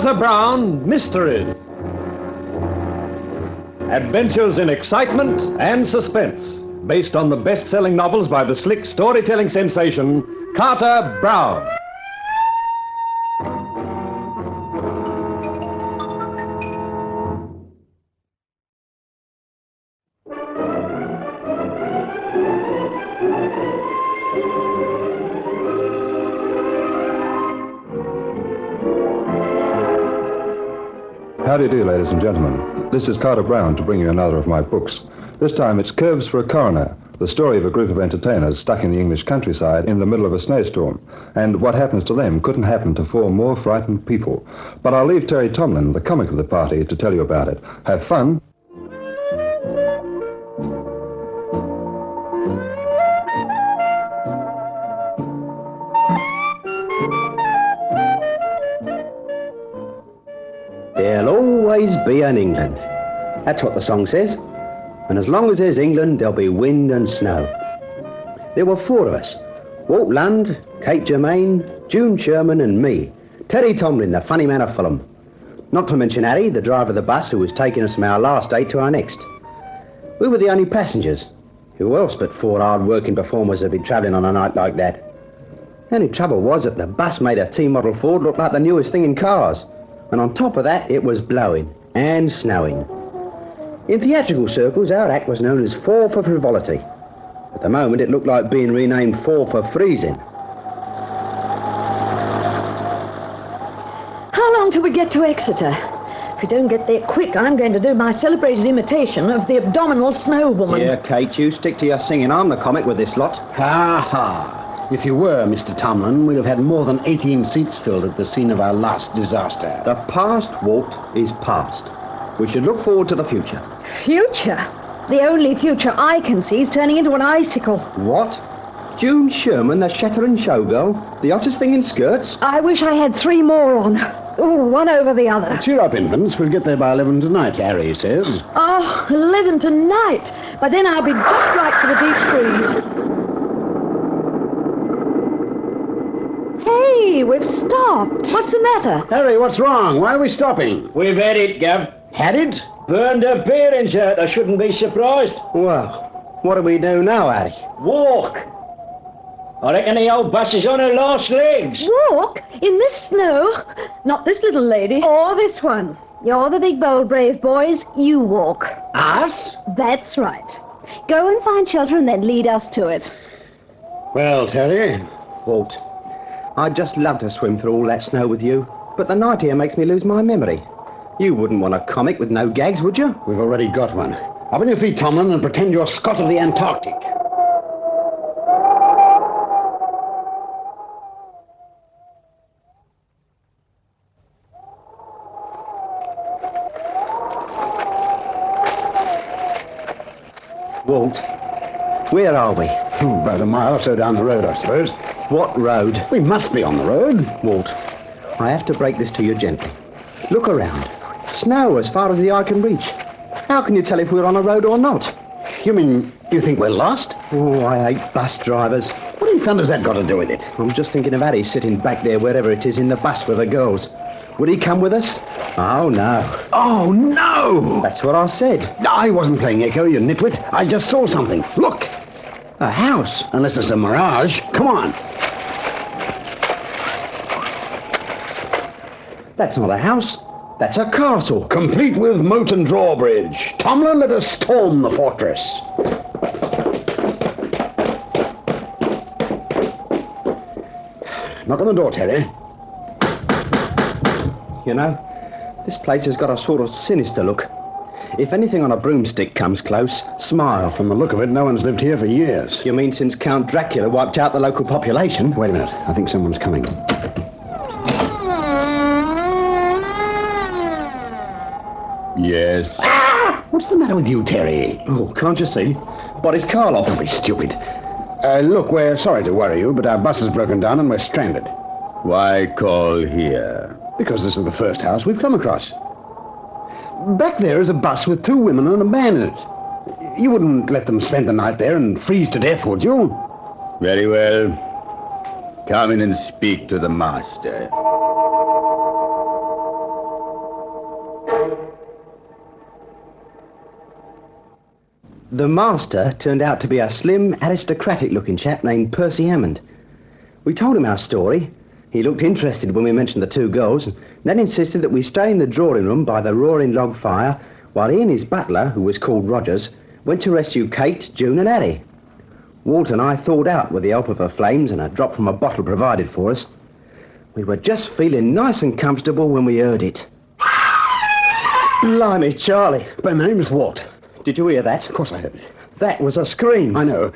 Carter Brown Mysteries. Adventures in excitement and suspense, based on the best-selling novels by the slick storytelling sensation, Carter Brown. How do you do, ladies and gentlemen? This is Carter Brown to bring you another of my books. This time it's Curves for a Coroner, the story of a group of entertainers stuck in the English countryside in the middle of a snowstorm. And what happens to them couldn't happen to four more frightened people. But I'll leave Terry Tomlin, the comic of the party, to tell you about it. Have fun. There'll always be an England. That's what the song says. And as long as there's England, there'll be wind and snow. There were four of us. Walt Lund, Kate Germain, June Sherman and me. Terry Tomlin, the funny man of Fulham. Not to mention Harry, the driver of the bus who was taking us from our last date to our next. We were the only passengers. Who else but four hard-working performers would be travelling on a night like that? The only trouble was that the bus made a T-model Ford look like the newest thing in cars. And on top of that, it was blowing and snowing. In theatrical circles, our act was known as Four for Frivolity. At the moment, it looked like being renamed Four for Freezing. How long till we get to Exeter? If we don't get there quick, I'm going to do my celebrated imitation of the abdominal snow woman. Here, Kate, you stick to your singing. I'm the comic with this lot. Ha ha. If you were, Mr. Tomlin, we'd have had more than 18 seats filled at the scene of our last disaster. The past, Walt, is past. We should look forward to the future. Future? The only future I can see is turning into an icicle. What? June Sherman, the Shatteran showgirl? The hottest thing in skirts? I wish I had three more on. Ooh, one over the other. Cheer up, infants. We'll get there by 11 tonight, Harry says. Oh, 11 tonight. By then I'll be just right for the deep freeze. Hey, we've stopped. What's the matter? Harry, what's wrong? Why are we stopping? We've had it, Gav. Had it? Burned her parents out. I shouldn't be surprised. Well, what do we do now, Harry? Walk. I reckon the old bus is on her last legs. Walk? In this snow? Not this little lady. Or this one. You're the big, bold, brave boys. You walk. Us? That's right. Go and find shelter and then lead us to it. Well, Terry. Walt, I'd just love to swim through all that snow with you, but the night here makes me lose my memory. You wouldn't want a comic with no gags, would you? We've already got one. Up on your feet, Tomlin, and pretend you're Scott of the Antarctic. Walt, where are we? About a mile or so down the road, I suppose. What road? We must be on the road. Walt, I have to break this to you gently. Look around. Snow as far as the eye can reach. How can you tell if we're on a road or not? You mean you think we're lost? Oh, I hate bus drivers. What in thunder's that got to do with it? I'm just thinking of Harry sitting back there, wherever it is, in the bus with the girls. Would he come with us? Oh, no. Oh, no! That's what I said. I wasn't playing Echo, you nitwit. I just saw something. Look! A house. Unless it's a mirage. Come on. That's not a house. That's a castle. Complete with moat and drawbridge. Tomlin, let us storm the fortress. Knock on the door, Terry. You know, this place has got a sort of sinister look. If anything on a broomstick comes close, smile. From the look of it, no one's lived here for years. You mean since Count Dracula wiped out the local population? Wait a minute. I think someone's coming. Yes. Ah! What's the matter with you, Terry? Oh, can't you see? Boris Karloff. Don't be stupid. Look, we're sorry to worry you, but our bus has broken down and we're stranded. Why call here? Because this is the first house we've come across. Back there is a bus with two women and a man in it. You wouldn't let them spend the night there and freeze to death, would you? Very well. Come in and speak to the master. The master turned out to be a slim, aristocratic-looking chap named Percy Hammond. We told him our story. He looked interested when we mentioned the two girls, and then insisted that we stay in the drawing room by the roaring log fire while he and his butler, who was called Rogers, went to rescue Kate, June and Harry. Walt and I thawed out with the help of the flames and a drop from a bottle provided for us. We were just feeling nice and comfortable when we heard it. Blimey, Charlie. My name's Walt. Did you hear that? Of course I heard it. That was a scream. I know.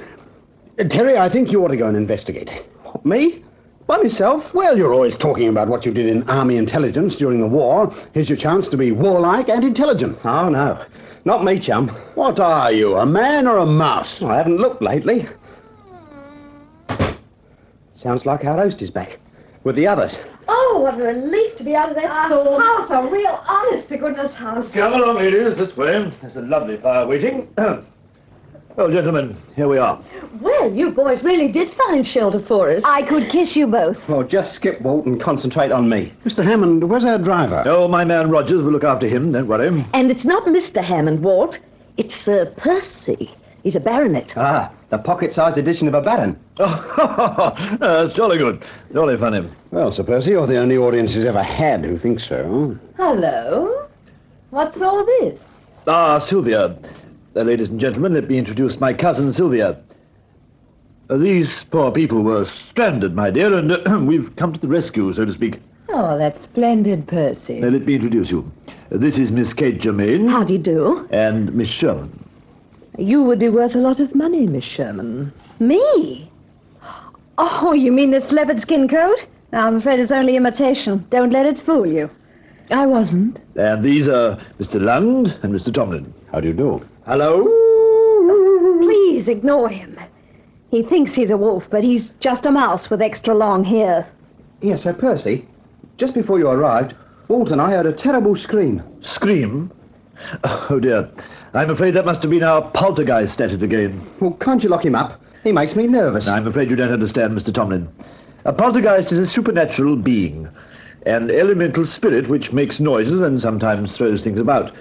Terry, I think you ought to go and investigate. What, me? By myself? Well, you're always talking about what you did in Army intelligence during the war. Here's your chance to be warlike and intelligent. Oh, no. Not me, chum. What are you, a man or a mouse? I haven't looked lately. Sounds like our host is back. With the others. Oh, what a relief to be out of that storm. House, a real honest-to-goodness house. Come along, ladies, this way. There's a lovely fire waiting. Well, gentlemen, here we are. Well, you boys really did find shelter for us. I could kiss you both. Well, just skip Walt and concentrate on me. Mr. Hammond, where's our driver? Oh, my man Rogers will look after him, don't worry. And it's not Mr. Hammond, Walt. It's Sir Percy. He's a baronet. Ah, the pocket-sized edition of a baron. Oh, that's jolly good. Jolly funny. Well, Sir Percy, you're the only audience he's ever had who thinks so. Hello? What's all this? Ah, Sylvia. Ladies and gentlemen, let me introduce my cousin, Sylvia. These poor people were stranded, my dear, and we've come to the rescue, so to speak. Oh, that's splendid, Percy. Let me introduce you. This is Miss Kate Germain. How do you do? And Miss Sherman. You would be worth a lot of money, Miss Sherman. Me? Oh, you mean this leopard skin coat? I'm afraid it's only imitation. Don't let it fool you. I wasn't. And these are Mr. Lund and Mr. Tomlin. How do you do? Hello? Please ignore him. He thinks he's a wolf, but he's just a mouse with extra long hair. Yes, Sir Percy. Just before you arrived, Walt and I heard a terrible scream. Scream? Oh, dear. I'm afraid that must have been our poltergeist at it again. Well, can't you lock him up? He makes me nervous. I'm afraid you don't understand, Mr. Tomlin. A poltergeist is a supernatural being, an elemental spirit which makes noises and sometimes throws things about.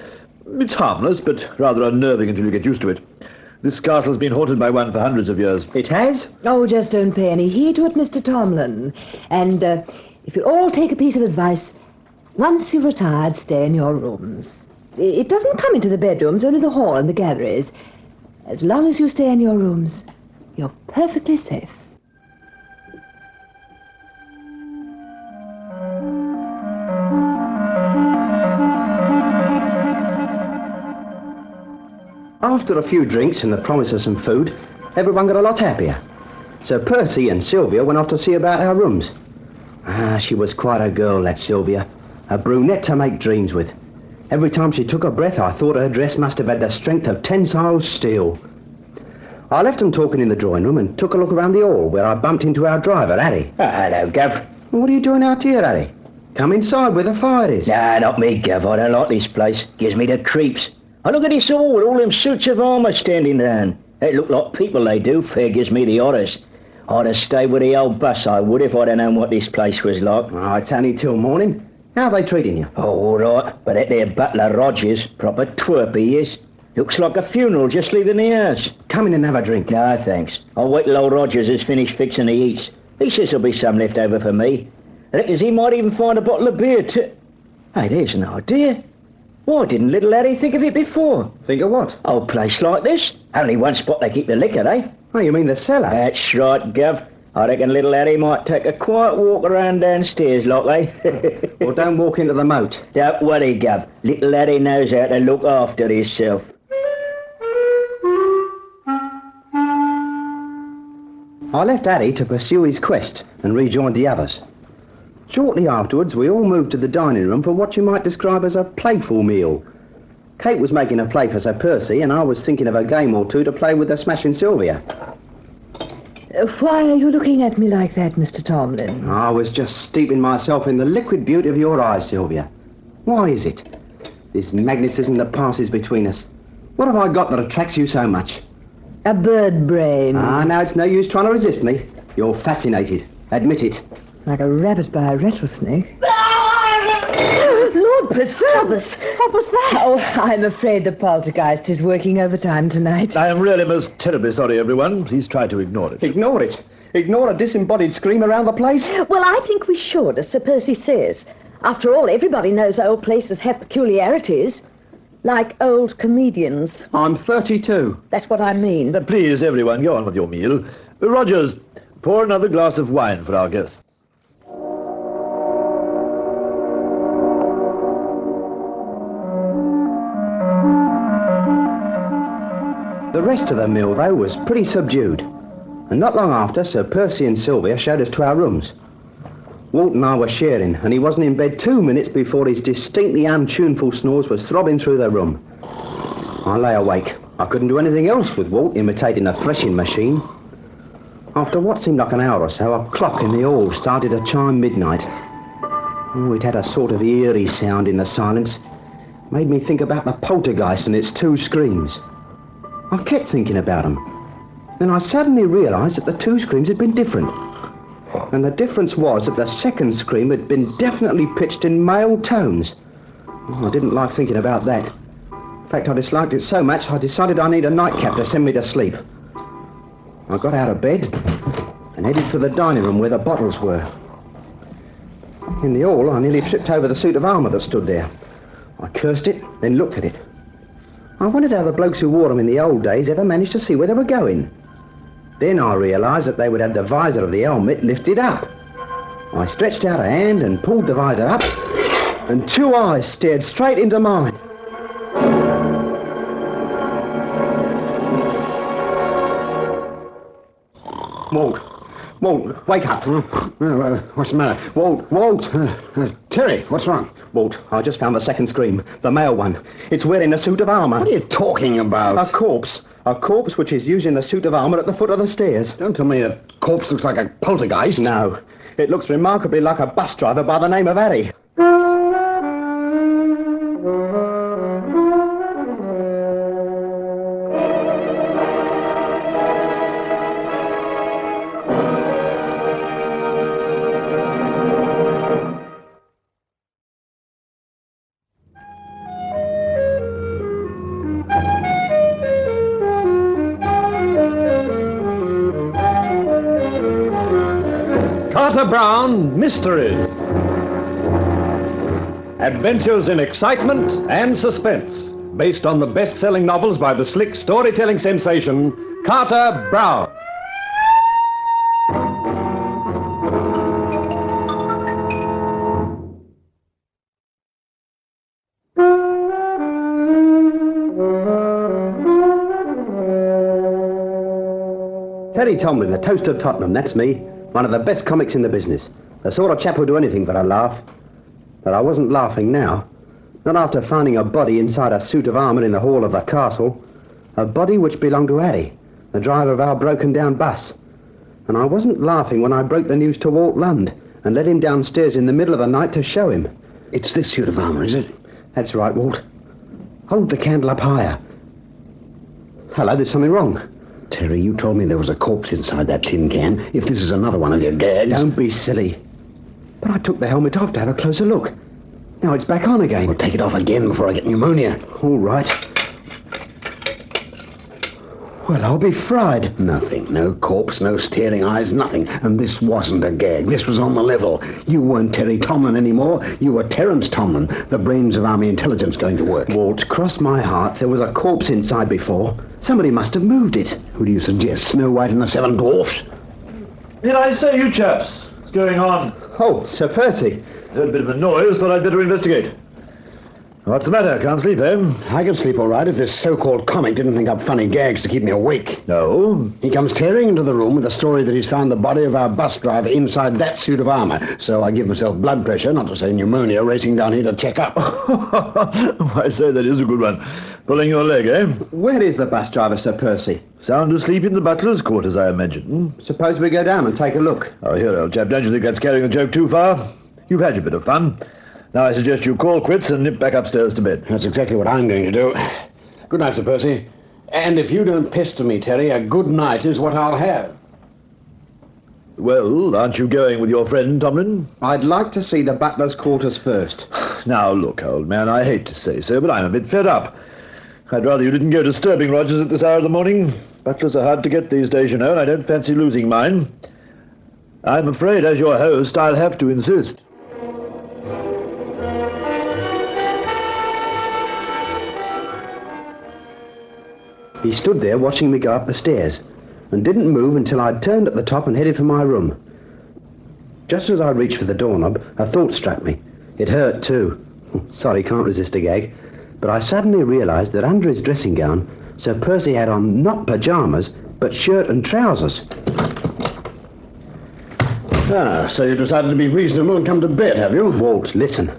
It's harmless, but rather unnerving until you get used to it. This castle's been haunted by one for hundreds of years. It has? Oh, just don't pay any heed to it, Mr. Tomlin. And if you all take a piece of advice, once you've retired, stay in your rooms. It doesn't come into the bedrooms, only the hall and the galleries. As long as you stay in your rooms, you're perfectly safe. After a few drinks and the promise of some food, everyone got a lot happier. So Percy and Sylvia went off to see about our rooms. Ah, she was quite a girl, that Sylvia. A brunette to make dreams with. Every time she took a breath, I thought her dress must have had the strength of tensile steel. I left them talking in the drawing room and took a look around the hall, where I bumped into our driver, Harry. Hello, Gav. What are you doing out here, Harry? Come inside where the fire is. Nah, not me, Gav. I don't like this place. Gives me the creeps. I look at this hall with all them suits of armour standing down. They look like people, they do. Fair gives me the horrors. I'd have stayed with the old bus, I would, if I'd have known what this place was like. Oh, it's only till morning. How are they treating you? Oh, all right. But that there butler Rogers, proper twerp he is. Looks like a funeral just leaving the house. Come in and have a drink. No, thanks. I'll wait till old Rogers has finished fixing the eats. He says there'll be some left over for me. Reckons he might even find a bottle of beer too. Hey, there's an idea. Why didn't little Harry think of it before? Think of what? Old place like this. Only one spot they keep the liquor, eh? Oh, you mean the cellar? That's right, Gov. I reckon little Harry might take a quiet walk around downstairs, like, eh? Well, don't walk into the moat. Don't worry, Gov. Little Harry knows how to look after himself. I left Harry to pursue his quest and rejoined the others. Shortly afterwards, we all moved to the dining room for what you might describe as a playful meal. Kate was making a play for Sir Percy, and I was thinking of a game or two to play with the smashing Sylvia. Why are you looking at me like that, Mr. Tomlin? I was just steeping myself in the liquid beauty of your eyes, Sylvia. Why is it? This magnetism that passes between us. What have I got that attracts you so much? A bird brain. Ah, now it's no use trying to resist me. You're fascinated. Admit it. Like a rabbit by a rattlesnake. Lord preserve us! What was that? Oh, I'm afraid the poltergeist is working overtime tonight. I am really most terribly sorry, everyone. Please try to ignore it. Ignore it. Ignore a disembodied scream around the place? Well, I think we should, as Sir Percy says. After all, everybody knows old places have peculiarities. Like old comedians. I'm 32. That's what I mean. Please, everyone, go on with your meal. Rogers, pour another glass of wine for our guests. The rest of the meal, though, was pretty subdued. And not long after, Sir Percy and Sylvia showed us to our rooms. Walt and I were sharing, and he wasn't in bed 2 minutes before his distinctly untuneful snores was throbbing through the room. I lay awake. I couldn't do anything else with Walt imitating a threshing machine. After what seemed like an hour or so, a clock in the hall started to chime midnight. Oh, it had a sort of eerie sound in the silence. Made me think about the poltergeist and its 2 screams. I kept thinking about them. Then I suddenly realised that the 2 screams had been different. And the difference was that the second scream had been definitely pitched in male tones. Oh, I didn't like thinking about that. In fact, I disliked it so much I decided I need a nightcap to send me to sleep. I got out of bed and headed for the dining room where the bottles were. In the hall, I nearly tripped over the suit of armour that stood there. I cursed it, then looked at it. I wondered how the blokes who wore them in the old days ever managed to see where they were going. Then I realised that they would have the visor of the helmet lifted up. I stretched out a hand and pulled the visor up, and 2 eyes stared straight into mine. Walt, wake up. What's the matter? Walt. Terry, what's wrong? Walt, I just found the second scream, the male one. It's wearing a suit of armour. What are you talking about? A corpse. A corpse which is using the suit of armour at the foot of the stairs. Don't tell me that corpse looks like a poltergeist. No. It looks remarkably like a bus driver by the name of Harry. Carter Brown Mysteries. Adventures in excitement and suspense, based on the best-selling novels by the slick storytelling sensation, Carter Brown. Terry Tomlin, the Toast of Tottenham, that's me. One of the best comics in the business. The sort of chap who'll do anything for a laugh. But I wasn't laughing now. Not after finding a body inside a suit of armour in the hall of the castle. A body which belonged to Harry, the driver of our broken-down bus. And I wasn't laughing when I broke the news to Walt Lund and led him downstairs in the middle of the night to show him. It's this suit of armour, is it? That's right, Walt. Hold the candle up higher. Hello, there's something wrong. Terry, you told me there was a corpse inside that tin can. If this is another one of your gags... Don't be silly. But I took the helmet off to have a closer look. Now it's back on again. Well, take it off again before I get pneumonia. All right. Well, I'll be fried. Nothing. No corpse, no staring eyes, nothing. And this wasn't a gag. This was on the level. You weren't Terry Tomlin anymore. You were Terence Tomlin, the brains of Army intelligence going to work. Walt, cross my heart. There was a corpse inside before. Somebody must have moved it. Who do you suggest? Snow White and the Seven Dwarfs? Did I say, you chaps? What's going on? Oh, Sir Percy. Heard a bit of a noise, thought I'd better investigate. What's the matter? Can't sleep, eh? I could sleep all right if this so-called comic didn't think up funny gags to keep me awake. No? He comes tearing into the room with the story that he's found the body of our bus driver inside that suit of armour. So I give myself blood pressure, not to say pneumonia, racing down here to check up. I say, that is a good one. Pulling your leg, eh? Where is the bus driver, Sir Percy? Sound asleep in the butler's quarters, I imagine. Suppose we go down and take a look. Oh, here, old chap, don't you think that's carrying the joke too far? You've had your bit of fun. Now I suggest you call quits and nip back upstairs to bed. That's exactly what I'm going to do. Good night, Sir Percy. And if you don't pester me, Terry, a good night is what I'll have. Well, aren't you going with your friend, Tomlin? I'd like to see the butler's quarters first. Now, look, old man, I hate to say so, but I'm a bit fed up. I'd rather you didn't go disturbing Rogers at this hour of the morning. Butlers are hard to get these days, you know, and I don't fancy losing mine. I'm afraid, as your host, I'll have to insist. He stood there watching me go up the stairs and didn't move until I'd turned at the top and headed for my room. Just as I reached for the doorknob, a thought struck me. It hurt too. Sorry, can't resist a gag. But I suddenly realised that under his dressing gown, Sir Percy had on not pyjamas, but shirt and trousers. Ah, so you decided to be reasonable and come to bed, have you? Walt, listen.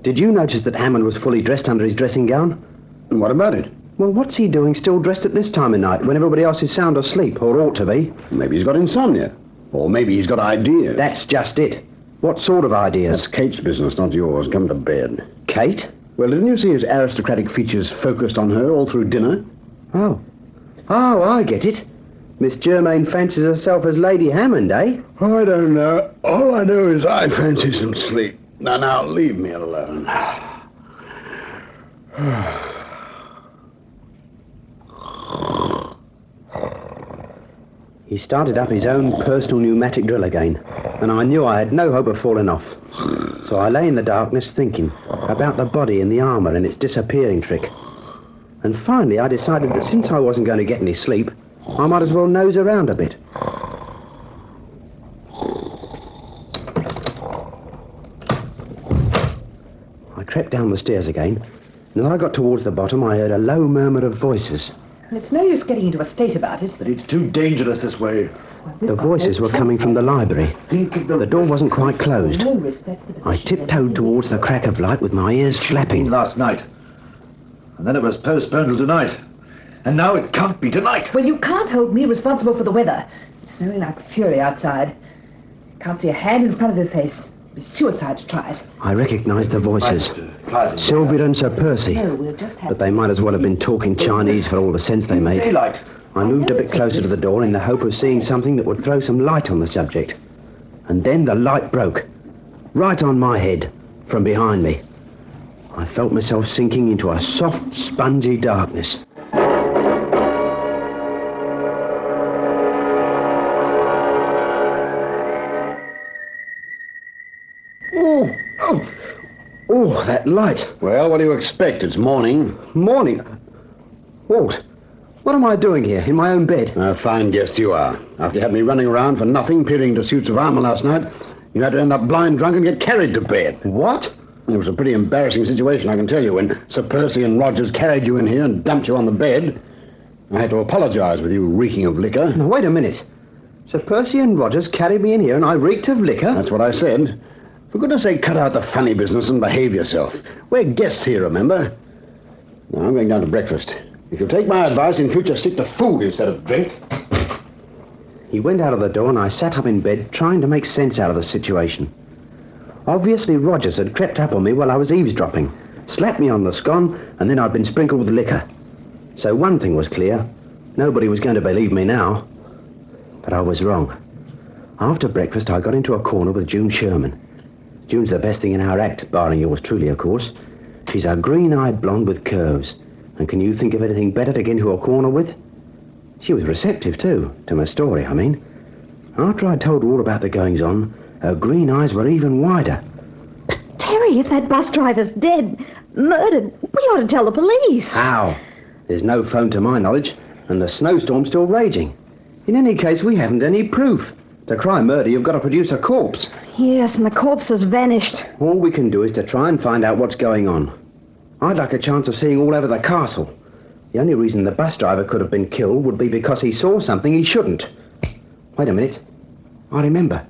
Did you notice that Hammond was fully dressed under his dressing gown? And what about it? Well, what's he doing still dressed at this time of night when everybody else is sound asleep, or ought to be? Maybe he's got insomnia. Or maybe he's got ideas. That's just it. What sort of ideas? That's Kate's business, not yours. Come to bed. Kate? Well, didn't you see his aristocratic features focused on her all through dinner? Oh, I get it. Miss Germain fancies herself as Lady Hammond, eh? I don't know. All I know is I fancy some sleep. Now, leave me alone. He started up his own personal pneumatic drill again, and I knew I had no hope of falling off. So I lay in the darkness thinking about the body and the armour and its disappearing trick. And finally I decided that since I wasn't going to get any sleep, I might as well nose around a bit. I crept down the stairs again, and as I got towards the bottom I heard a low murmur of voices. It's no use getting into a state about it. But it's too dangerous this way. The voices were coming from the library. The door wasn't quite closed. I tiptoed towards the crack of light with my ears flapping. Last night. And then it was postponed till tonight. And now it can't be tonight. Well, you can't hold me responsible for the weather. It's snowing like fury outside. Can't see a hand in front of her face. It'd be suicide to try it. I recognised the voices. Sylvia and Sir Percy. No, we'll just have... But they might as well have been talking Chinese for all the sense they made. Daylight. I moved a bit closer to the door in the hope of seeing something that would throw some light on the subject. And then the light broke. Right on my head, from behind me. I felt myself sinking into a soft, spongy darkness. Oh, that light. Well, what do you expect? It's morning. Morning. Walt, what am I doing here, in my own bed? A fine guest you are. After you had me running around for nothing, peering into suits of armour last night, you had to end up blind drunk and get carried to bed. What? It was a pretty embarrassing situation, I can tell you, when Sir Percy and Rogers carried you in here and dumped you on the bed. I had to apologise with you reeking of liquor. Now, wait a minute. Sir Percy and Rogers carried me in here and I reeked of liquor? That's what I said. For goodness sake, cut out the funny business and behave yourself. We're guests here, remember? Now, I'm going down to breakfast. If you'll take my advice, in future stick to food instead of drink. He went out of the door and I sat up in bed trying to make sense out of the situation. Obviously Rogers had crept up on me while I was eavesdropping, slapped me on the scone, and then I'd been sprinkled with liquor. So one thing was clear. Nobody was going to believe me now. But I was wrong. After breakfast I got into a corner with June Sherman. June's the best thing in our act, barring yours truly, of course. She's a green-eyed blonde with curves. And can you think of anything better to get into a corner with? She was receptive, too, to my story, I mean. After I'd told her all about the goings-on, her green eyes were even wider. Terry, if that bus driver's dead, murdered, we ought to tell the police. How? There's no phone to my knowledge, and the snowstorm's still raging. In any case, we haven't any proof. To cry murder, you've got to produce a corpse. Yes, and the corpse has vanished. All we can do is to try and find out what's going on. I'd like a chance of seeing all over the castle. The only reason the bus driver could have been killed would be because he saw something he shouldn't. Wait a minute. I remember.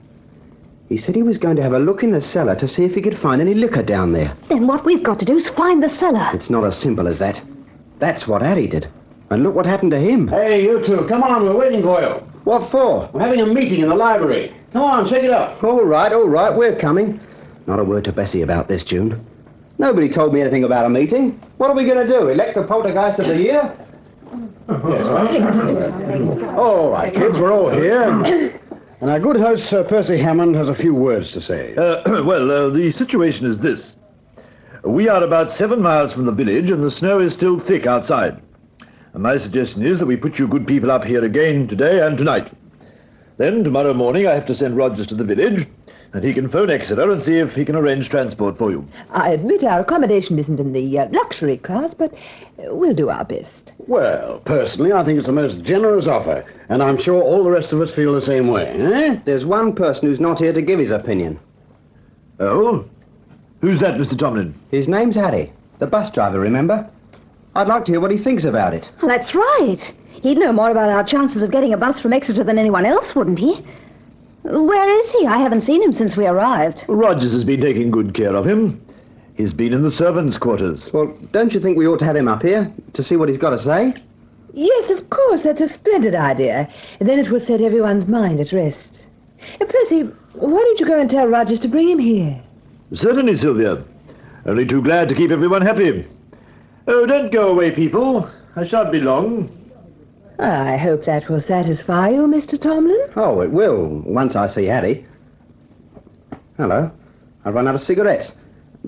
He said he was going to have a look in the cellar to see if he could find any liquor down there. Then what we've got to do is find the cellar. It's not as simple as that. That's what Harry did. And look what happened to him. Hey, you two, come on, we're waiting for you. What for? We're having a meeting in the library. Come on, shake it up. All right, we're coming. Not a word to Bessie about this, June. Nobody told me anything about a meeting. What are we going to do, elect the poltergeist of the year? All right, kids, we're all here. And our good host, Sir Percy Hammond, has a few words to say. Well, the situation is this. We are about 7 miles from the village, and the snow is still thick outside. And my suggestion is that we put you good people up here again today and tonight. Then, tomorrow morning, I have to send Rogers to the village, and he can phone Exeter and see if he can arrange transport for you. I admit our accommodation isn't in the luxury class, but we'll do our best. Well, personally, I think it's the most generous offer, and I'm sure all the rest of us feel the same way, eh? There's one person who's not here to give his opinion. Oh? Who's that, Mr. Tomlin? His name's Harry, the bus driver, remember? I'd like to hear what he thinks about it. Well, that's right. He'd know more about our chances of getting a bus from Exeter than anyone else, wouldn't he? Where is he? I haven't seen him since we arrived. Rogers has been taking good care of him. He's been in the servants' quarters. Well, don't you think we ought to have him up here to see what he's got to say? Yes, of course, that's a splendid idea. Then it will set everyone's mind at rest. Percy, why don't you go and tell Rogers to bring him here? Certainly, Sylvia. Only too glad to keep everyone happy. Oh, don't go away, people. I shan't be long. I hope that will satisfy you, Mr. Tomlin. Oh, it will, once I see Harry. Hello. I've run out of cigarettes.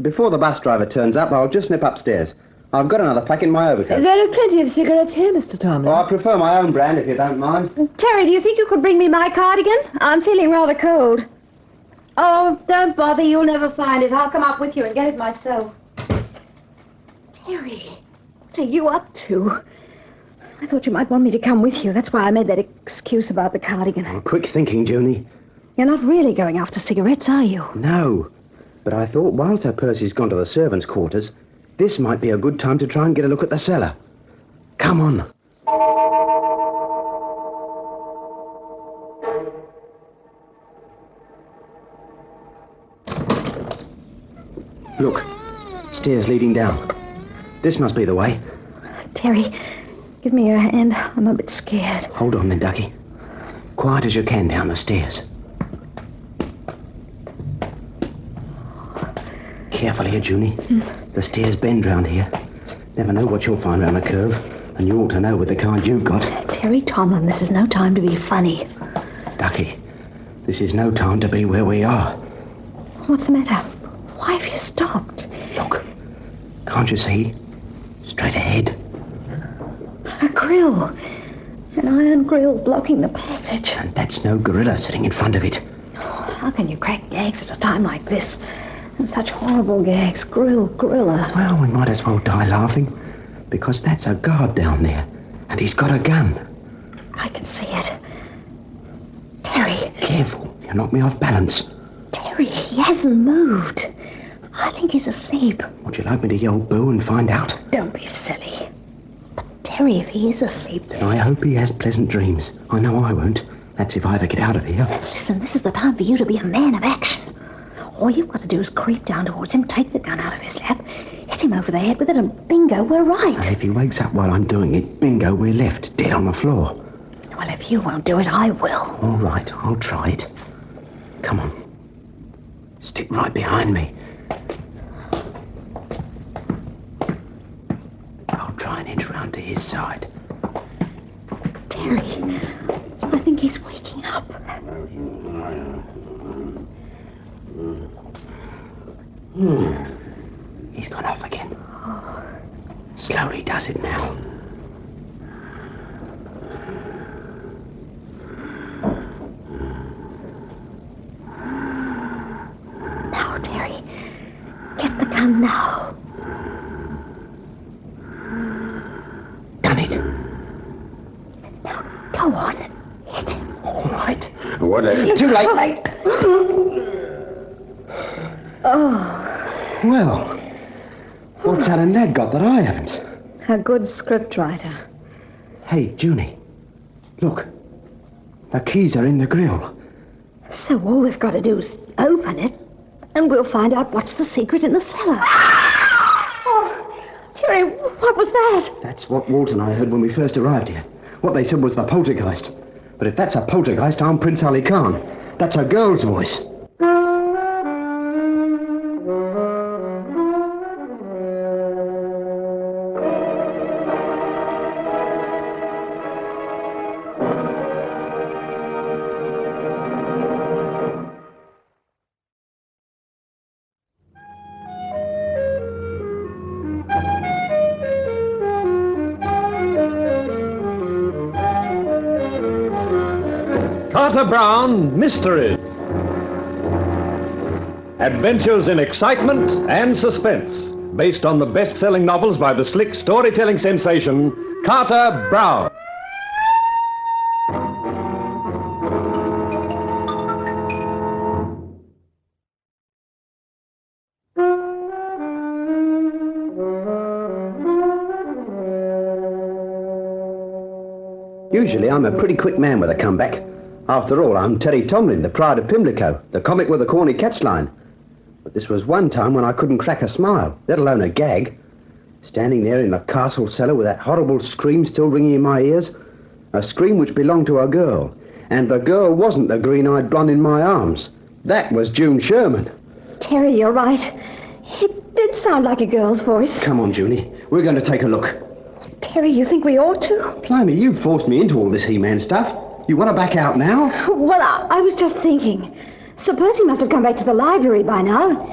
Before the bus driver turns up, I'll just nip upstairs. I've got another pack in my overcoat. There are plenty of cigarettes here, Mr. Tomlin. Oh, I prefer my own brand, if you don't mind. Terry, do you think you could bring me my cardigan? I'm feeling rather cold. Oh, don't bother. You'll never find it. I'll come up with you and get it myself. Terry, what are you up to? I thought you might want me to come with you. That's why I made that excuse about the cardigan. Oh, quick thinking, Junie. You're not really going after cigarettes, are you? No. But I thought while Sir Percy's gone to the servants' quarters, this might be a good time to try and get a look at the cellar. Come on. Look, stairs leading down. This must be the way. Terry, give me your hand. I'm a bit scared. Hold on then, Ducky. Quiet as you can down the stairs. Careful here, Junie. The stairs bend round here. Never know what you'll find round a curve, and you ought to know with the kind you've got. Terry Tomlin, this is no time to be funny. Ducky, this is no time to be where we are. What's the matter? Why have you stopped? Look, can't you see? Straight ahead. A grill. An iron grill blocking the passage. And that's no gorilla sitting in front of it. How can you crack gags at a time like this? And such horrible gags. Gorilla. Well, we might as well die laughing, because that's a guard down there, and he's got a gun. I can see it. Terry. Careful, you knock me off balance. Terry, he hasn't moved. I think he's asleep. Would you like me to yell boo and find out? Don't be silly. But Terry, if he is asleep... Then I hope he has pleasant dreams. I know I won't. That's if I ever get out of here. Listen, this is the time for you to be a man of action. All you've got to do is creep down towards him, take the gun out of his lap, hit him over the head with it, and bingo, we're right. And if he wakes up while I'm doing it, bingo, we're left, dead on the floor. Well, if you won't do it, I will. All right, I'll try it. Come on. Stick right behind me. I'll try and inch round to his side. Terry, I think he's waking up. He's gone off again. Slowly does it now. Now, Terry, get the gun now. Done it. Now, go on. Hit him. All right. What Too late. Well, what's Alan Ladd got that I haven't? A good scriptwriter. Hey, Junie, look. The keys are in the grill. So all we've got to do is open it, and we'll find out what's the secret in the cellar. Oh, Terry, what was that? That's what Walt and I heard when we first arrived here. What they said was the poltergeist. But if that's a poltergeist, I'm Prince Ali Khan. That's a girl's voice. Carter Brown Mysteries. Adventures in excitement and suspense, based on the best-selling novels by the slick storytelling sensation, Carter Brown. Usually I'm a pretty quick man with a comeback. After all, I'm Terry Tomlin, the pride of Pimlico, the comic with a corny catchline. But this was one time when I couldn't crack a smile, let alone a gag. Standing there in the castle cellar with that horrible scream still ringing in my ears. A scream which belonged to a girl. And the girl wasn't the green-eyed blonde in my arms. That was June Sherman. Terry, you're right. It did sound like a girl's voice. Come on, Junie. We're going to take a look. Terry, you think we ought to? Blimey, you forced me into all this He-Man stuff. You want to back out now? Well, I was just thinking. Sir Percy must have come back to the library by now.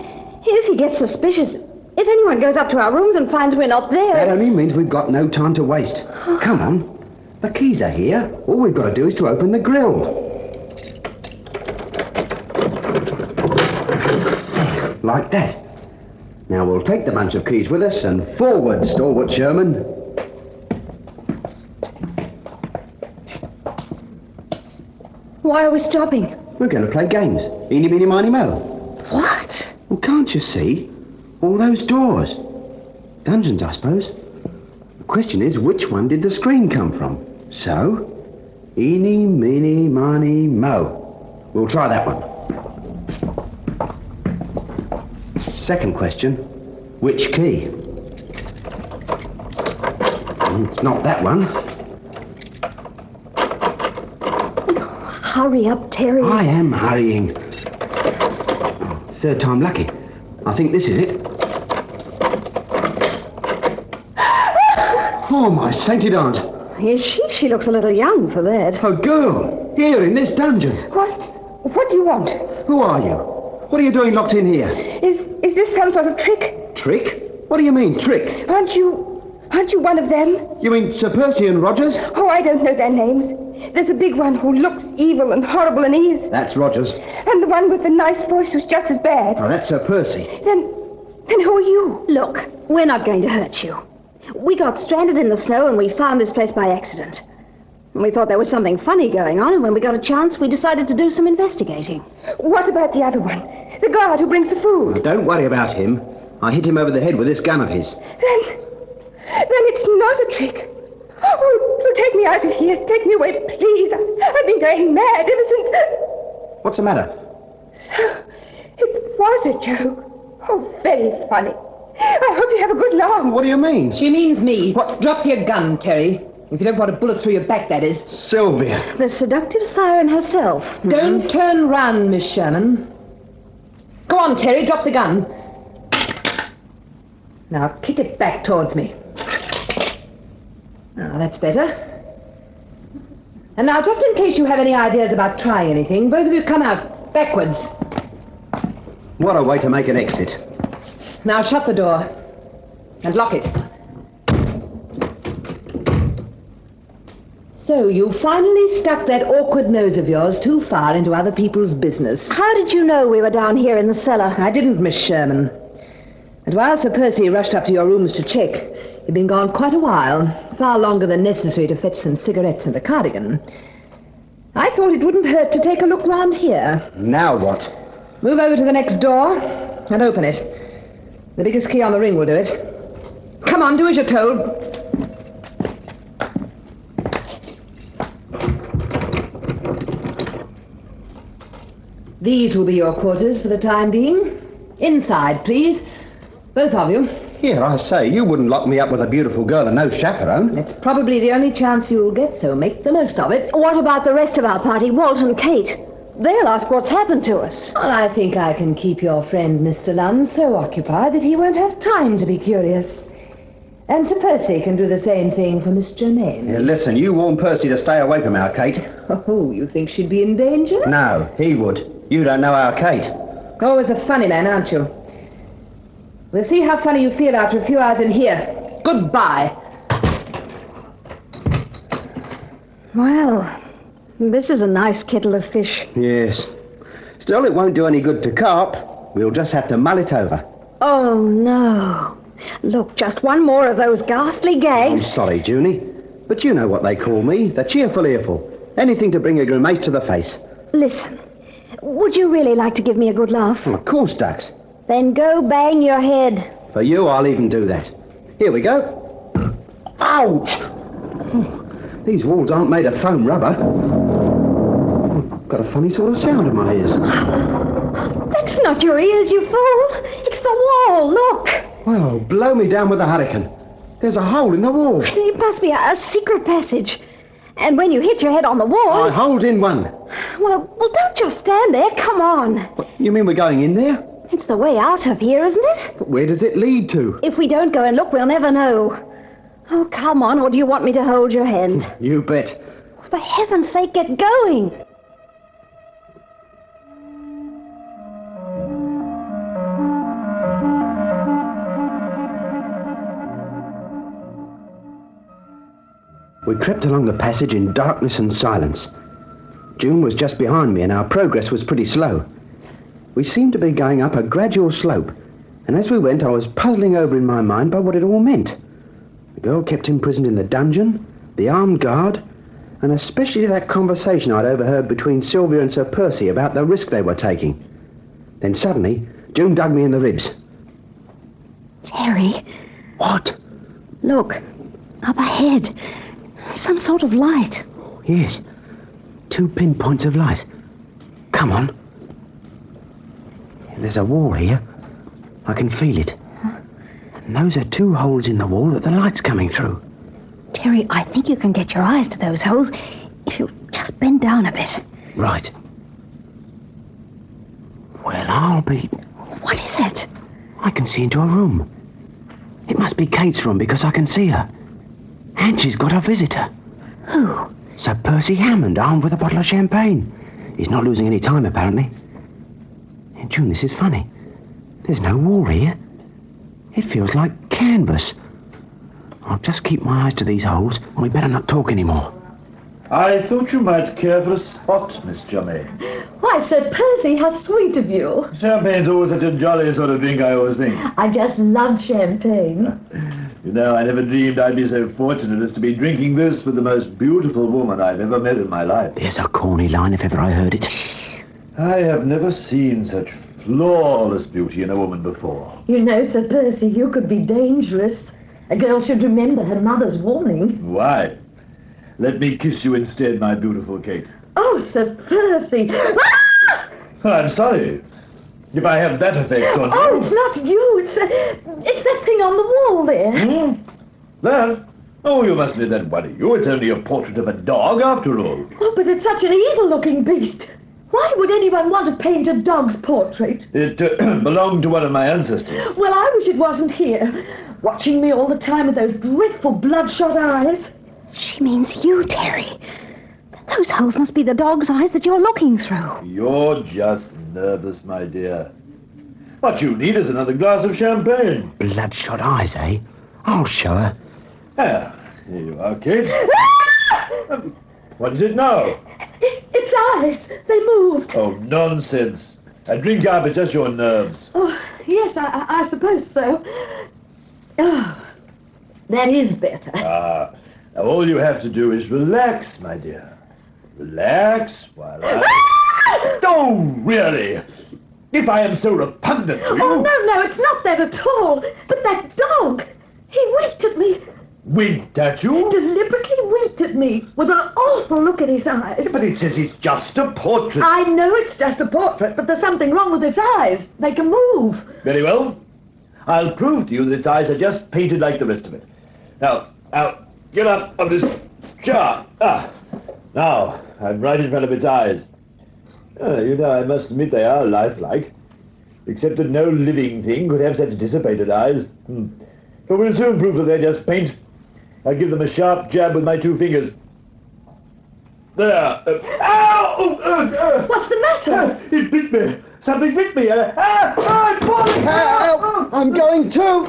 If he gets suspicious, if anyone goes up to our rooms and finds we're not there... That only means we've got no time to waste. Come on. The keys are here. All we've got to do is to open the grill. Like that. Now we'll take the bunch of keys with us and forward, stalwart Sherman. Why are we stopping? We're going to play games. Eeny, meeny, miny, mo. What? Well, can't you see? All those doors. Dungeons, I suppose. The question is, which one did the scream come from? So, eeny, meeny, miny, mo. We'll try that one. Second question, which key? It's not that one. Hurry up, Terry. I am hurrying. Third time lucky. I think this is it. Oh, my sainted aunt. Is she? She looks a little young for that. A girl, here in this dungeon. What do you want? Who are you? What are you doing locked in here? Is this some sort of trick? Trick? What do you mean, trick? Aren't you one of them? You mean Sir Percy and Rogers? Oh, I don't know their names. There's a big one who looks evil and horrible and is. That's Rogers. And the one with the nice voice who's just as bad. Oh, that's Sir Percy. Then who are you? Look, we're not going to hurt you. We got stranded in the snow and we found this place by accident. We thought there was something funny going on, and when we got a chance, we decided to do some investigating. What about the other one? The guard who brings the food? Well, don't worry about him. I hit him over the head with this gun of his. Then it's not a trick. Oh, take me out of here. Take me away, please. I've been going mad ever since... What's the matter? So, it was a joke. Oh, very funny. I hope you have a good laugh. What do you mean? She means me. What? Drop your gun, Terry. If you don't want a bullet through your back, that is. Sylvia. The seductive siren herself. Don't turn round, Miss Sherman. Go on, Terry, drop the gun. Now, kick it back towards me. Now, that's better. And now, just in case you have any ideas about trying anything, both of you come out backwards. What a way to make an exit. Now, shut the door. And lock it. So, you finally stuck that awkward nose of yours too far into other people's business. How did you know we were down here in the cellar? I didn't, Miss Sherman. And while Sir Percy rushed up to your rooms to check, he'd been gone quite a while, far longer than necessary to fetch some cigarettes and a cardigan. I thought it wouldn't hurt to take a look round here. Now what? Move over to the next door and open it. The biggest key on the ring will do it. Come on, do as you're told. These will be your quarters for the time being. Inside, please. Both of you. Here, I say, you wouldn't lock me up with a beautiful girl and no chaperone. It's probably the only chance you'll get, so make the most of it. What about the rest of our party, Walt and Kate? They'll ask what's happened to us. Well, I think I can keep your friend Mr. Lund so occupied that he won't have time to be curious. And Sir Percy can do the same thing for Miss Germaine. Here, listen, you warned Percy to stay away from our Kate. Oh, you think she'd be in danger? No, he would. You don't know our Kate. Always a funny man, aren't you? We'll see how funny you feel after a few hours in here. Goodbye. Well, This is a nice kettle of fish. Yes. Still, it won't do any good to carp. We'll just have to mull it over. Oh, no. Look, just one more of those ghastly I'm gags. sorry, Junie, but you know what they call me, the cheerful earful. Anything to bring a grimace to the face. Listen, would you really like to give me a good laugh? Of course, Dux. Then go bang your head. For you, I'll even do that. Here we go. Ouch! These walls aren't made of foam rubber. I've got a funny sort of sound in my ears. That's not your ears, you fool. It's the wall, look. Well, blow me down with a hurricane. There's a hole in the wall. It must be a secret passage. And when you hit your head on the wall... I hold in one. Well, don't just stand there. Come on. What, you mean we're going in there? It's the way out of here, isn't it? But where does it lead to? If we don't go and look, we'll never know. Oh, come on, or do you want me to hold your hand? You bet. For heaven's sake, get going. We crept along the passage in darkness and silence. June was just behind me and our progress was pretty slow. We seemed to be going up a gradual slope, and as we went I was puzzling over in my mind by what it all meant. The girl kept imprisoned in the dungeon, the armed guard, and especially that conversation I'd overheard between Sylvia and Sir Percy about the risk they were taking. Then suddenly, June dug me in the ribs. Terry, What? look, up ahead. Some sort of light. Yes, 2 pinpoints of light. Come on. There's a wall here. I can feel it. And those are 2 holes in the wall that the light's coming through. Terry, I think you can get your eyes to those holes if you just bend down a bit. Right. Well, I'll be... What is it? I can see into a room. It must be Kate's room because I can see her. And she's got a visitor. Who? Sir Percy Hammond, armed with a bottle of champagne. He's not losing any time, apparently. And June, this is funny. There's no wall here. It feels like canvas. I'll just keep my eyes to these holes, and we better not talk anymore. I thought you might care for a spot, Miss Germain. Why, Sir Percy, how sweet of you. Champagne's always such a jolly sort of drink, I always think. I just love champagne. You know, I never dreamed I'd be so fortunate as to be drinking this with the most beautiful woman I've ever met in my life. There's a corny line if ever I heard it. I have never seen such flawless beauty in a woman before. You know, Sir Percy, you could be dangerous. A girl should remember her mother's warning. Why? Let me kiss you instead, my beautiful Kate. Oh, Sir Percy. Oh, I'm sorry. If I have that effect on you... Oh, it's not you. It's that thing on the wall there. That? Oh, you mustn't let that worry you. It's only a portrait of a dog, after all. Oh, but it's such an evil-looking beast. Why would anyone want to paint a dog's portrait? It belonged to one of my ancestors. Well, I wish it wasn't here, watching me all the time with those dreadful bloodshot eyes. She means you, Terry. Those holes must be the dog's eyes that you're looking through. You're just nervous, my dear. What you need is another glass of champagne. Bloodshot eyes, eh? I'll show her. Ah, here you are, Kate. What is it now? Its eyes. They moved. Oh, nonsense. A drink up is just your nerves. Oh, yes, I suppose so. Oh, that is better. Now all you have to do is relax, my dear. Relax while I... Oh, really? If I am so repugnant to you... Oh, no, it's not that at all. But that dog, he winked at me. Winked at you? Deliberately winked at me with an awful look in his eyes. But it says it's just a portrait. I know it's just a portrait, but there's something wrong with its eyes. They can move. Very well. I'll prove to you that its eyes are just painted like the rest of it. Now, get up on this chair. Now, I'm right in front of its eyes. You know, I must admit they are lifelike. Except that no living thing could have such dissipated eyes. But we'll soon prove that they're just paint. I'll give them a sharp jab with my 2 fingers. There. Ow! What's the matter? It bit me. Something bit me. I'm falling. Help! I'm going too!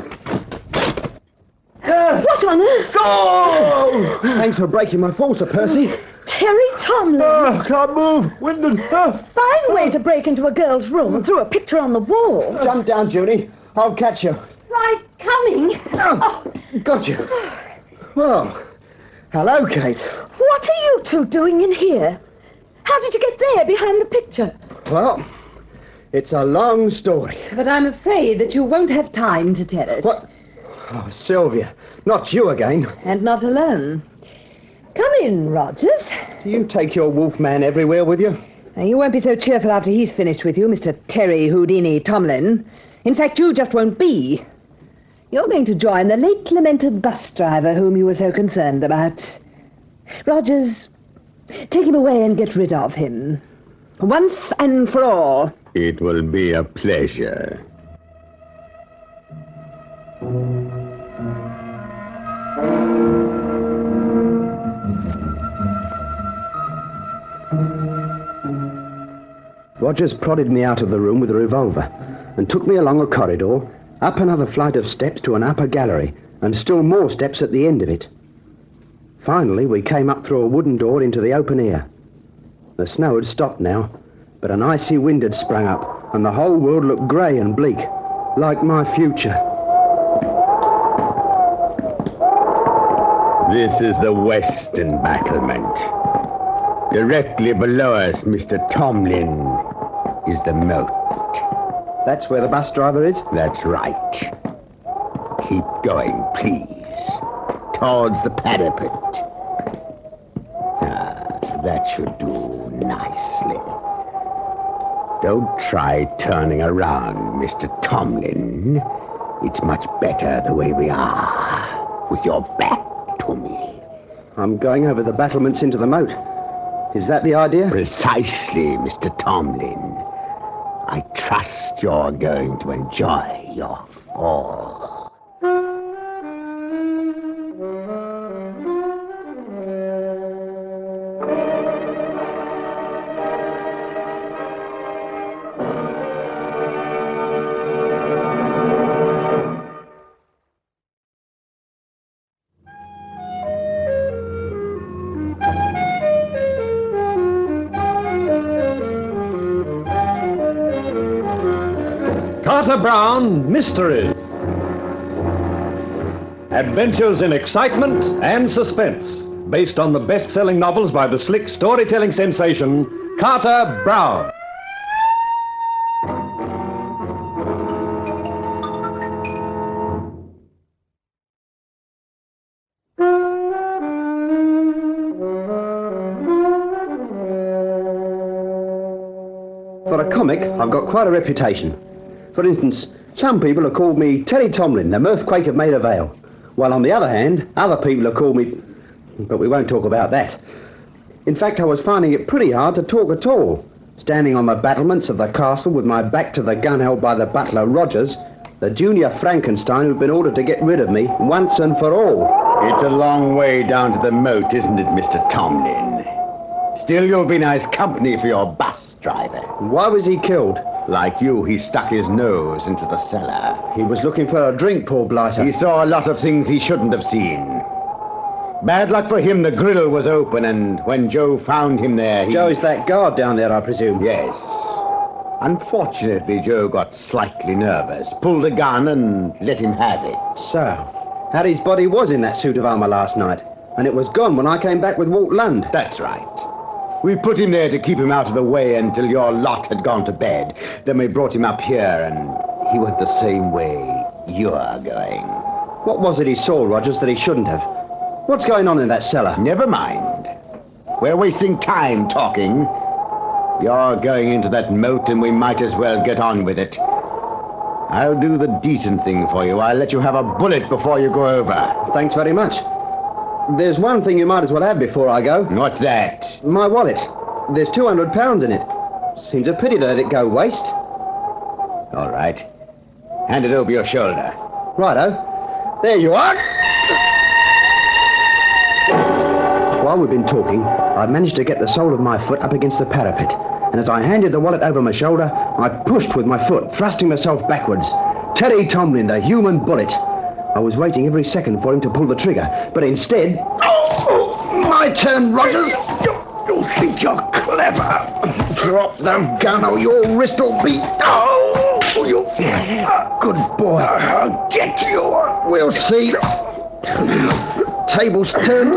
What on earth? Oh! Thanks for breaking my fall, Sir Percy. Terry Tomlin. Oh, can't move. Winded. Fine way to break into a girl's room and throw a picture on the wall. Jump down, Junie. I'll catch you. Right, coming. Oh, got you. Well, hello, Kate. What are you two doing in here? How did you get there behind the picture? Well, it's a long story. But I'm afraid that you won't have time to tell it. What? Oh, Sylvia, not you again. And not alone. Come in, Rogers. Do you take your wolfman everywhere with you? Now, you won't be so cheerful after he's finished with you, Mr. Terry Houdini Tomlin. In fact, you just won't be. You're going to join the late lamented bus driver whom you were so concerned about. Rogers, take him away and get rid of him. Once and for all. It will be a pleasure. Rogers prodded me out of the room with a revolver and took me along a corridor, up another flight of steps to an upper gallery, and still more steps at the end of it. Finally, we came up through a wooden door into the open air. The snow had stopped now, but an icy wind had sprung up, and the whole world looked grey and bleak, like my future. This is the western battlement. Directly below us, Mr. Tomlin, is the moat. That's where the bus driver is? That's right. Keep going, please. Towards the parapet. That should do nicely. Don't try turning around, Mr. Tomlin. It's much better the way we are, with your back to me. I'm going over the battlements into the moat. Is that the idea? Precisely, Mr. Tomlin. I trust you're going to enjoy your fall. Carter Brown Mysteries. Adventures in excitement and suspense, based on the best-selling novels by the slick storytelling sensation, Carter Brown. For a comic, I've got quite a reputation. For instance, some people have called me Terry Tomlin, the Mirthquake of Maida Vale, while on the other hand, other people have called me... But we won't talk about that. In fact, I was finding it pretty hard to talk at all, standing on the battlements of the castle with my back to the gun held by the butler Rogers, the junior Frankenstein who'd been ordered to get rid of me once and for all. It's a long way down to the moat, isn't it, Mr. Tomlin? Still, you'll be nice company for your bus driver. Why was he killed? Like you, he stuck his nose into the cellar. He was looking for a drink, poor blighter. He saw a lot of things he shouldn't have seen. Bad luck for him, the grill was open, and when Joe found him there, he... Joe is that guard down there, I presume? Yes. Unfortunately, Joe got slightly nervous, pulled a gun, and let him have it. So, Harry's body was in that suit of armour last night, and it was gone when I came back with Walt Lund. That's right. We put him there to keep him out of the way until your lot had gone to bed. Then we brought him up here, and he went the same way you're going. What was it he saw, Rogers, that he shouldn't have? What's going on in that cellar? Never mind. We're wasting time talking. You're going into that moat, and we might as well get on with it. I'll do the decent thing for you. I'll let you have a bullet before you go over. Thanks very much. There's one thing you might as well have before I go. What's that? My wallet. There's £200 in it. Seems a pity to let it go waste. All right. Hand it over your shoulder. Righto. There you are. While we've been talking, I've managed to get the sole of my foot up against the parapet. And as I handed the wallet over my shoulder, I pushed with my foot, thrusting myself backwards. Terry Tomlin, the human bullet. I was waiting every second for him to pull the trigger, but instead... Oh, my turn, Rogers! You think you're clever? Drop the gun or your wrist will be... Oh, you... Good boy. I'll get you. We'll see. Tables turned.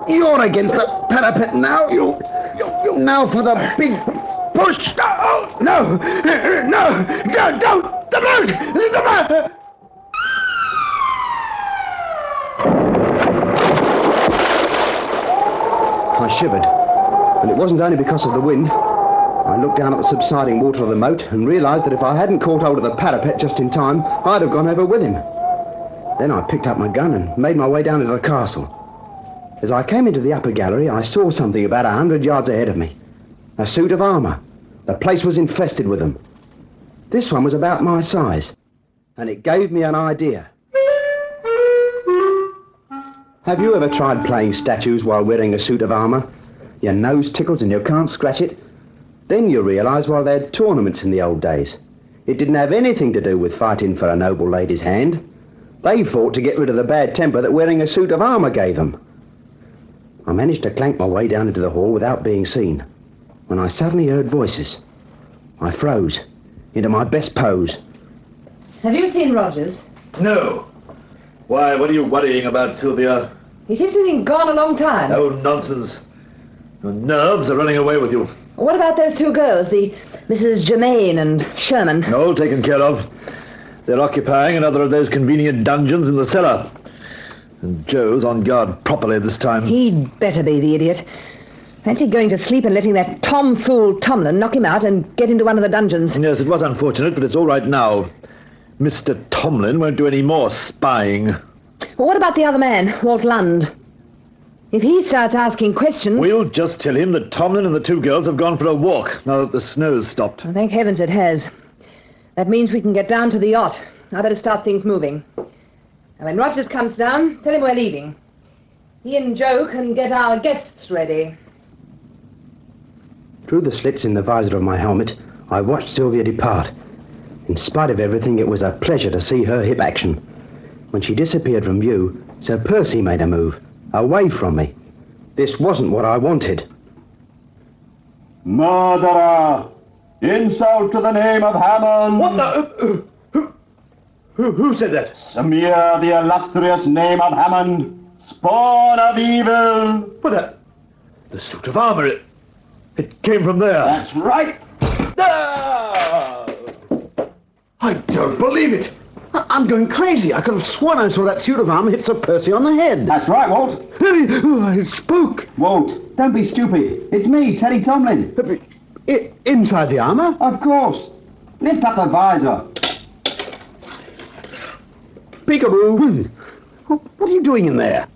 You're against the parapet now. You now for the big push. Oh, no. Don't. The boat. I shivered, and it wasn't only because of the wind. I looked down at the subsiding water of the moat and realised that if I hadn't caught hold of the parapet just in time, I'd have gone over with him. Then I picked up my gun and made my way down into the castle. As I came into the upper gallery, I saw something about 100 yards ahead of me. A suit of armour. The place was infested with them. This one was about my size, and it gave me an idea. Have you ever tried playing statues while wearing a suit of armour? Your nose tickles and you can't scratch it? Then you realise, well, they had tournaments in the old days. It didn't have anything to do with fighting for a noble lady's hand. They fought to get rid of the bad temper that wearing a suit of armour gave them. I managed to clank my way down into the hall without being seen, when I suddenly heard voices. I froze into my best pose. Have you seen Rogers? No. Why, what are you worrying about, Sylvia? He seems to have been gone a long time. Oh, nonsense. Your nerves are running away with you. What about those two girls, the Mrs. Germain and Sherman? All taken care of. They're occupying another of those convenient dungeons in the cellar. And Joe's on guard properly this time. He'd better be, the idiot. Fancy going to sleep and letting that tomfool Tomlin knock him out and get into one of the dungeons. Yes, it was unfortunate, but it's all right now. Mr. Tomlin won't do any more spying. Well, what about the other man, Walt Lund? If he starts asking questions... We'll just tell him that Tomlin and the two girls have gone for a walk, now that the snow's stopped. Well, thank heavens it has. That means we can get down to the yacht. I better start things moving. And when Rogers comes down, tell him we're leaving. He and Joe can get our guests ready. Through the slits in the visor of my helmet, I watched Sylvia depart. In spite of everything, it was a pleasure to see her hip action. When she disappeared from view, Sir Percy made a move, away from me. This wasn't what I wanted. Murderer! Insult to the name of Hammond! What the... Who said that? Smear the illustrious name of Hammond, spawn of evil! But the suit of armour, it came from there. That's right! Ah! I don't believe it. I'm going crazy. I could have sworn I saw that suit of armour hit Sir Percy on the head. That's right, Walt. I spoke. Walt, don't be stupid. It's me, Teddy Tomlin. Inside the armour? Of course. Lift up the visor. Peekaboo. What are you doing in there?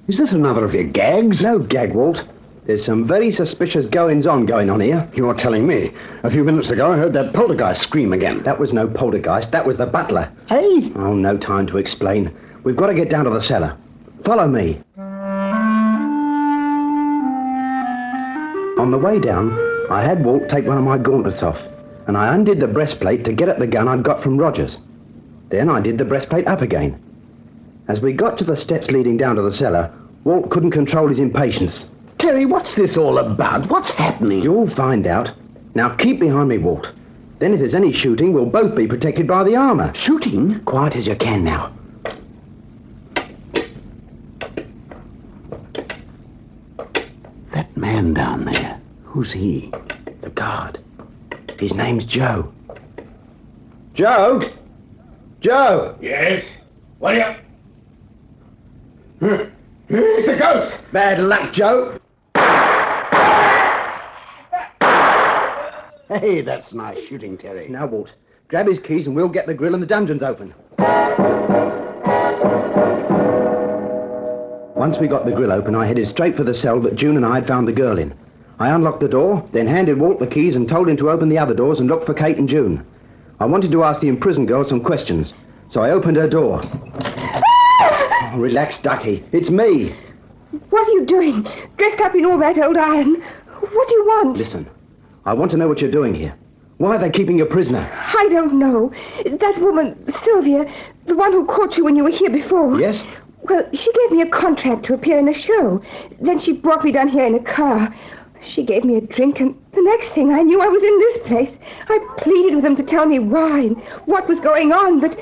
Is this another of your gags? No gag, Walt. There's some very suspicious goings-on going on here. You're telling me. A few minutes ago I heard that poltergeist scream again. That was no poltergeist. That was the butler. Hey? Oh, no time to explain. We've got to get down to the cellar. Follow me. On the way down, I had Walt take one of my gauntlets off, and I undid the breastplate to get at the gun I'd got from Rogers. Then I did the breastplate up again. As we got to the steps leading down to the cellar, Walt couldn't control his impatience. Terry, what's this all about? What's happening? You'll find out. Now keep behind me, Walt. Then if there's any shooting, we'll both be protected by the armour. Shooting? Quiet as you can now. That man down there, who's he? The guard. His name's Joe. Joe? Joe! Yes? What are you... It's a ghost! Bad luck, Joe. Hey, that's nice shooting, Terry. Now, Walt, grab his keys and we'll get the grill and the dungeons open. Once we got the grill open, I headed straight for the cell that June and I had found the girl in. I unlocked the door, then handed Walt the keys and told him to open the other doors and look for Kate and June. I wanted to ask the imprisoned girl some questions, so I opened her door. Oh, relax, Ducky. It's me. What are you doing? Dressed up in all that old iron. What do you want? Listen, I want to know what you're doing here. Why are they keeping you a prisoner? I don't know. That woman, Sylvia, the one who caught you when you were here before. Yes? Well, she gave me a contract to appear in a show. Then she brought me down here in a car. She gave me a drink, and the next thing I knew, I was in this place. I pleaded with them to tell me why and what was going on, but...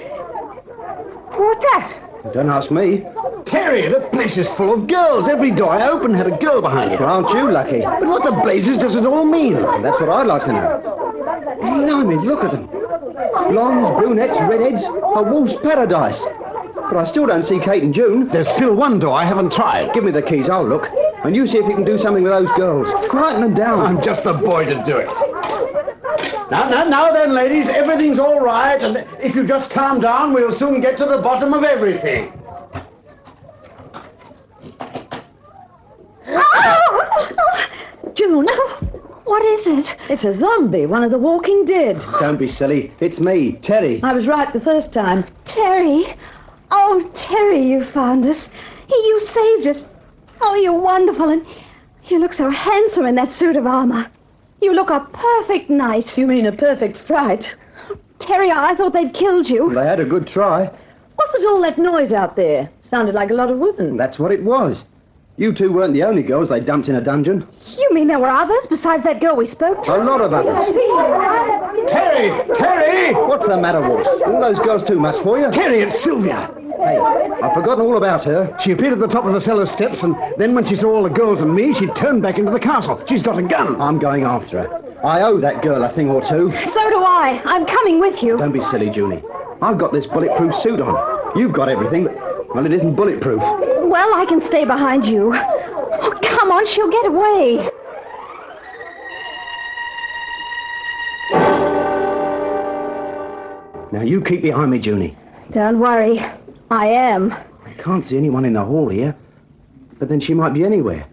What's that? Don't ask me. Terry, the place is full of girls. Every door I opened had a girl behind it. Well, aren't you lucky? But what the blazes does it all mean? That's what I'd like to know. Blimey, look at them. Blondes, brunettes, redheads, a wolf's paradise. But I still don't see Kate and June. There's still one door I haven't tried. Give me the keys, I'll look. And you see if you can do something with those girls. Quieten them down. I'm just the boy to do it. Now then, ladies, everything's all right, and if you just calm down, we'll soon get to the bottom of everything. June, what is it? It's a zombie, one of the walking dead. Don't be silly. It's me, Terry. I was right the first time. Terry. Oh, Terry, you found us. You saved us. Oh, you're wonderful, and you look so handsome in that suit of armor. You look a perfect knight. You mean a perfect fright? Terry, I thought they'd killed you. They had a good try. What was all that noise out there? Sounded like a lot of women. That's what it was. You two weren't the only girls they dumped in a dungeon. You mean there were others besides that girl we spoke to? A lot of others. Terry! What's the matter, Wolf? All those girls too much for you? Terry, it's Sylvia. Hey, I've forgotten all about her. She appeared at the top of the cellar steps, and then when she saw all the girls and me, she turned back into the castle. She's got a gun. I'm going after her. I owe that girl a thing or two. So do I. I'm coming with you. Don't be silly, Julie. I've got this bulletproof suit on. You've got everything, but, well, it isn't bulletproof. Well, I can stay behind you. Oh, come on, she'll get away. Now, you keep behind me, Junie. Don't worry. I am. I can't see anyone in the hall here, but then she might be anywhere.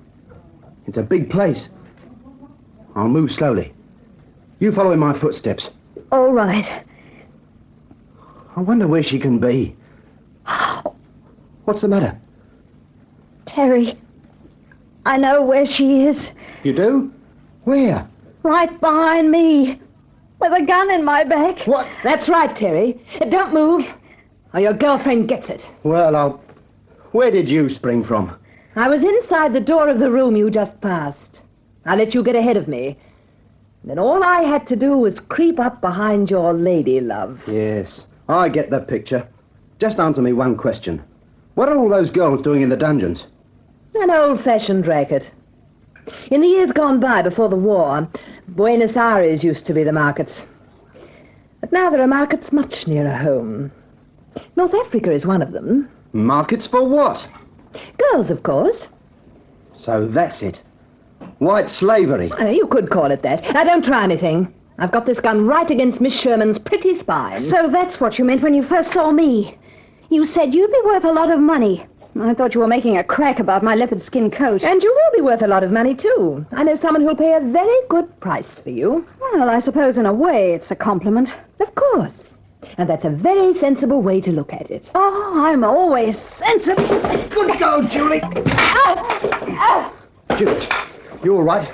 It's a big place. I'll move slowly. You follow in my footsteps. All right. I wonder where she can be. What's the matter? Terry, I know where she is. You do? Where? Right behind me. With a gun in my back. What? That's right, Terry. Don't move, or your girlfriend gets it. Well, where did you spring from? I was inside the door of the room you just passed. I let you get ahead of me. Then all I had to do was creep up behind your lady love. Yes, I get the picture. Just answer me one question. What are all those girls doing in the dungeons? An old-fashioned racket. In the years gone by, before the war, Buenos Aires used to be the markets. But now there are markets much nearer home. North Africa is one of them. Markets for what? Girls, of course. So that's it. White slavery. You could call it that. Now, don't try anything. I've got this gun right against Miss Sherman's pretty spine. So that's what you meant when you first saw me. You said you'd be worth a lot of money. I thought you were making a crack about my leopard skin coat. And you will be worth a lot of money, too. I know someone who'll pay a very good price for you. Well, I suppose in a way it's a compliment. Of course. And that's a very sensible way to look at it. Oh, I'm always sensible. Good go, Julie. Julie, you all right?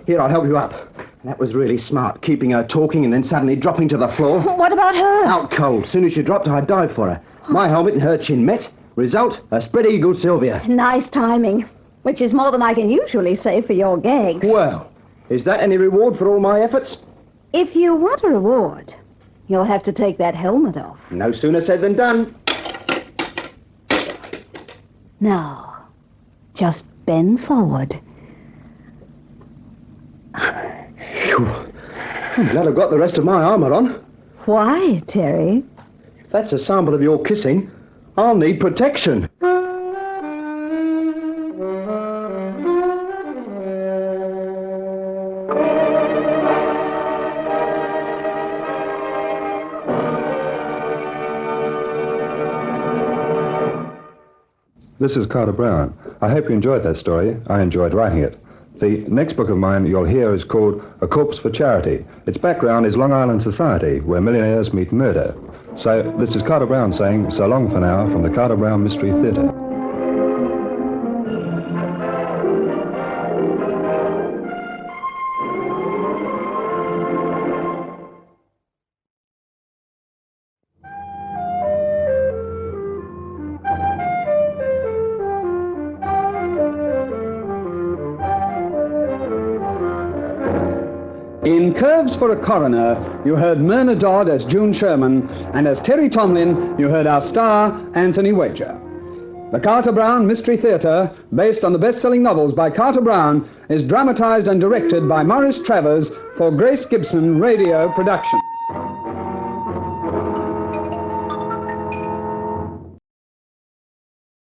Here, I'll help you up. That was really smart, keeping her talking and then suddenly dropping to the floor. What about her? Out cold. Soon as she dropped, I dived for her. My helmet and her chin met. Result, a spread eagle Sylvia. Nice timing. Which is more than I can usually say for your gags. Well, is that any reward for all my efforts? If you want a reward, you'll have to take that helmet off. No sooner said than done. Now, just bend forward. Phew. I'm glad I've got the rest of my armor on. Why, Terry? If that's a sample of your kissing, I'll need protection. This is Carter Brown. I hope you enjoyed that story. I enjoyed writing it. The next book of mine you'll hear is called A Corpse for Charity. Its background is Long Island society, where millionaires meet murder. So this is Carter Brown saying so long for now from the Carter Brown Mystery Theatre. Curves for a Coroner, you heard Myrna Dodd as June Sherman, and as Terry Tomlin, you heard our star, Anthony Wager. The Carter Brown Mystery Theatre, based on the best-selling novels by Carter Brown, is dramatized and directed by Maurice Travers for Grace Gibson Radio Production.